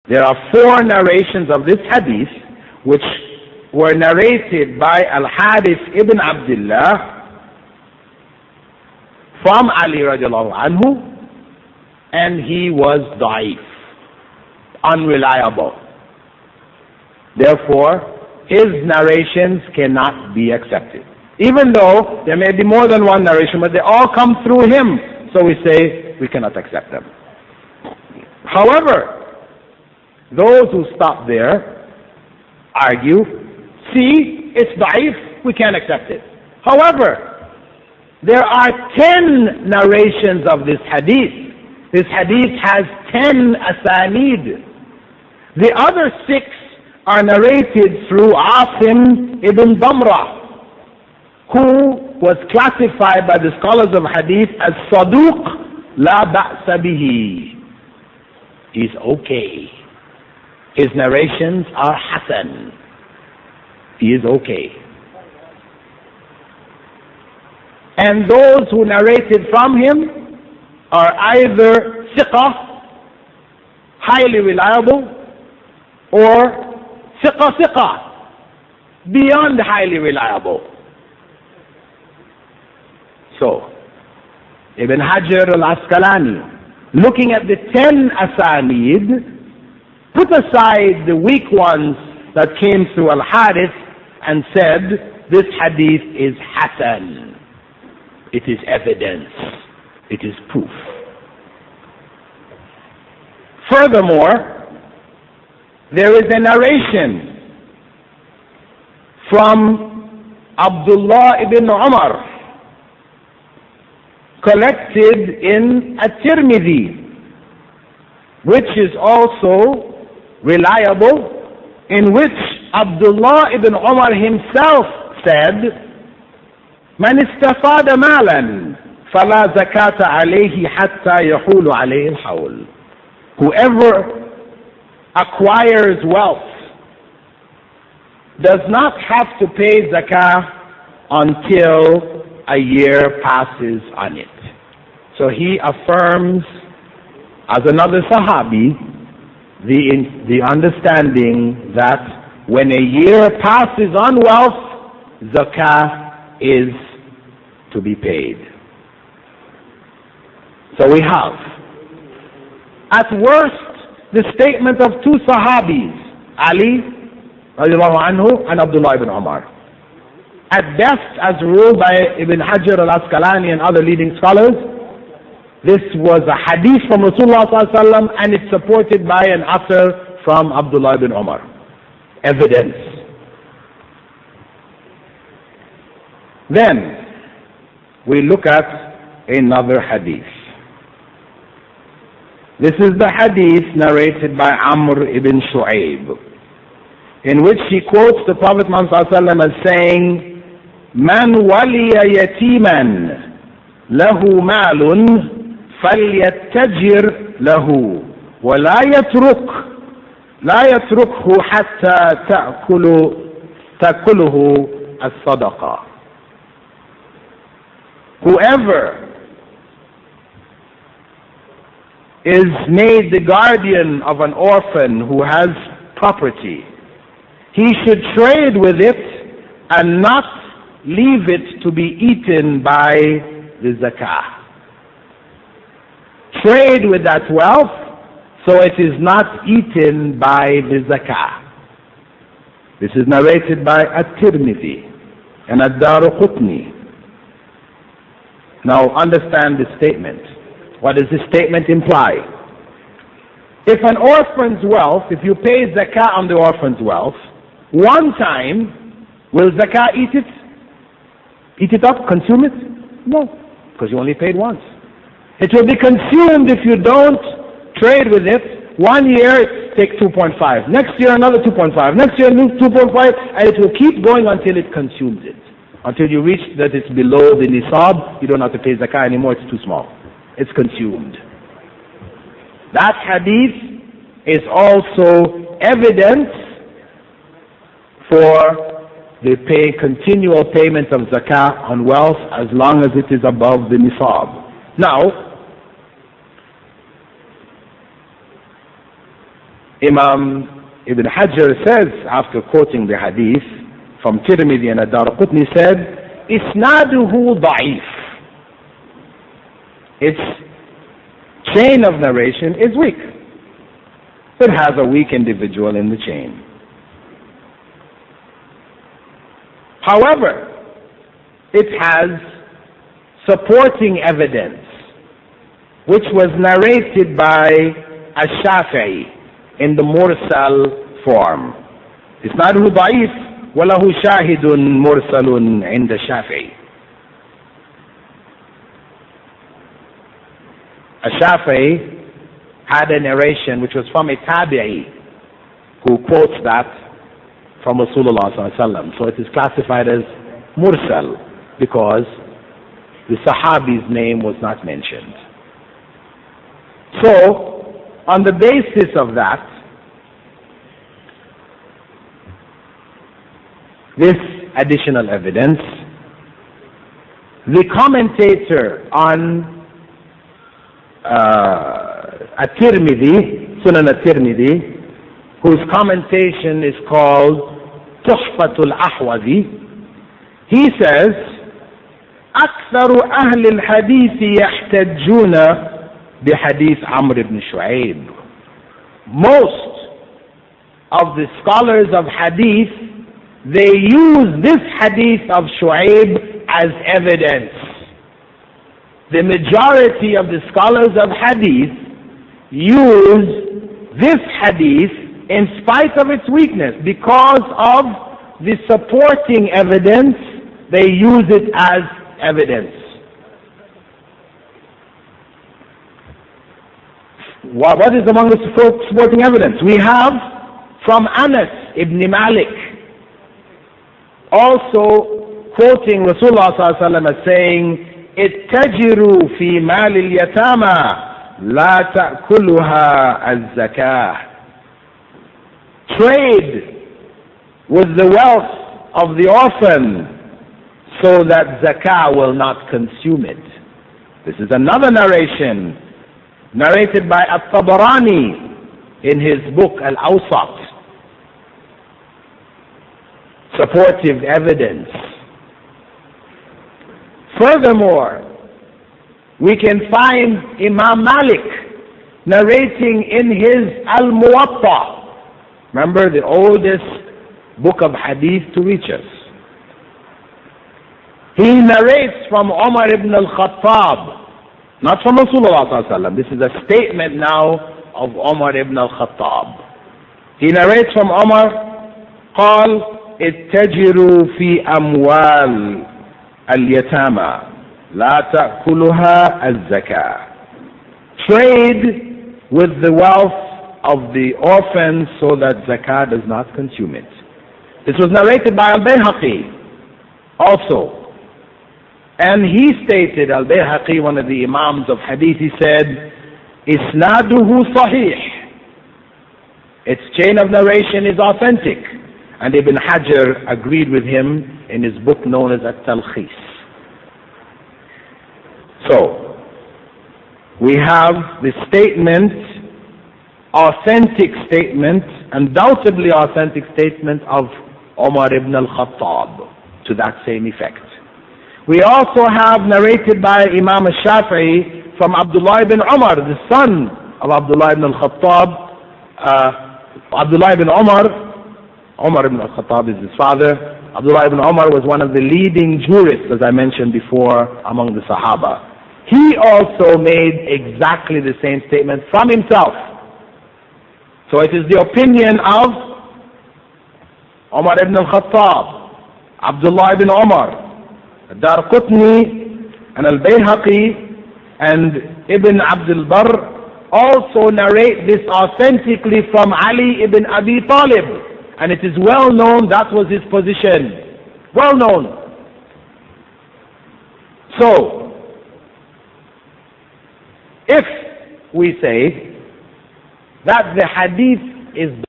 There are four narrations of this hadith which were narrated by Al-Harith ibn Abdullah from Ali radiallahu anhu, and he was da'if, unreliable. Therefore, his narrations cannot be accepted. Even though there may be more than one narration, but they all come through him, so we say we cannot accept them. However, those who stop there argue, see, it's da'if, we can't accept it. However, there are 10 narrations of this hadith. This hadith has 10 asanid. The other 6 are narrated through Asim ibn Damrah, who was classified by the scholars of hadith as Saduq la ba'sa bihi. He's okay. His narrations are Hasan. He is okay. And those who narrated from him are either Fiqh, highly reliable, or Fiqh, beyond highly reliable. So, Ibn Hajar al-Asqalani, looking at the 10 asanid, put aside the weak ones that came through Al-Harith and said, this hadith is Hasan. It is evidence. It is proof. Furthermore, there is a narration from Abdullah ibn Umar collected in At-Tirmidhi, which is also reliable, in which Abdullah ibn Umar himself said, من استفاد مالا فلا زكاة عليه حتى يحول عليه الحول. Whoever acquires wealth does not have to pay zakah until a year passes on it. So he affirms, as another Sahabi, the understanding that when a year passes on wealth, zakah is to be paid. So we have, at worst, the statement of two Sahabis, Ali radiallahu anhu and Abdullah ibn Umar. At best, as ruled by Ibn Hajar al-Asqalani and other leading scholars, this was a hadith from Rasulullah sallallahu alaihi wasallam, and it's supported by an asar from Abdullah ibn Umar. Evidence. Then, we look at another hadith. This is the hadith narrated by Amr ibn Shu'ayb, in which he quotes the Prophet Muhammad sallallahu alaihi wasallam as saying, من ولي يتيما له مال فليتجر له ولا يتركه حتى تأكله الصدقة. Whoever is made the guardian of an orphan who has property, he should trade with it and not leave it to be eaten by the zakah. Trade with that wealth so it is not eaten by the zakah. This is narrated by At-Tirmidhi and Ad-Daraqutni. Now understand this statement. What does this statement imply? If an orphan's wealth, if you pay zakah on the orphan's wealth, one time, will zakah eat it? Eat it up? Consume it? No, because you only paid once. It will be consumed if you don't trade with it. 1 year, take 2.5. Next year, another 2.5. Next year, 2.5, and it will keep going until it consumes it. Until you reach that it's below the nisab, you don't have to pay zakah anymore, it's too small. It's consumed. That hadith is also evidence for the continual payment of zakah on wealth as long as it is above the nisab. Now, Imam Ibn Hajar says, after quoting the hadith from Tirmidhi and Ad-Darqutni, said, Isnaduhu da'if. Its chain of narration is weak. It has a weak individual in the chain. However, it has supporting evidence, which was narrated by Ash-Shafi'i in the mursal form. Isnaduhu da'if, walahu shahidun mursalun inda Shafi'i. Ash-Shafi'i had a narration which was from a tabi'i who quotes that from Rasulullah sallallahu alaihi wasallam. So it is classified as mursal because the Sahabi's name was not mentioned. So, on the basis of that, this additional evidence, the commentator on At-Tirmidhi, Sunan At-Tirmidhi, whose commentation is called Tuhfatul Ahwazi, he says, أكثر أهل الحديث يحتجون بحديث عمرو بن شعيب. Most of the scholars of hadith, they use this hadith of Shu'aib as evidence. The majority of the scholars of hadith use this hadith in spite of its weakness. Because of the supporting evidence, they use it as evidence. What is among the supporting evidence? We have from Anas ibn Malik, also quoting Rasulullah sallallahu alaihi wasallam as saying, اتجروا في مال اليتامى لا تأكلها الزكاة. Trade with the wealth of the orphan so that zakah will not consume it. This is another narration narrated by At-Tabarani in his book Al-Awsat. Supportive evidence. Furthermore, we can find Imam Malik narrating in his Al-Muwatta. Remember, the oldest book of hadith to reach us. He narrates from Umar ibn al-Khattab, not from Rasulullah sallallahu alaihi wasallam. This is a statement now of Umar ibn al-Khattab. He narrates from Umar, قال اتجروا في أموال اليتامى لا تأكلها الزكاة. Trade with the wealth of the orphans so that zakah does not consume it. This was narrated by Al-Bayhaqi also. And he stated, Al-Bayhaqi, one of the Imams of Hadith, he said, Isnaduhu sahih. Its chain of narration is authentic. And Ibn Hajar agreed with him in his book known as At-Talkhis. So, we have the statement, authentic statement, undoubtedly authentic statement of Umar ibn al-Khattab to that same effect. We also have narrated by Imam al-Shafi'i from Abdullah ibn Umar, the son of Abdullah ibn al-Khattab. Abdullah ibn Umar ibn al-Khattab is his father. Abdullah ibn Umar was one of the leading jurists, as I mentioned before, among the Sahaba. He also made exactly the same statement from himself. So it is the opinion of Umar ibn al-Khattab, Abdullah ibn Umar, Darqutni and Al-Bayhaqi and Ibn Abdul Barr also narrate this authentically from Ali ibn Abi Talib, and it is well known that was his position. Well known. So, if we say that the hadith is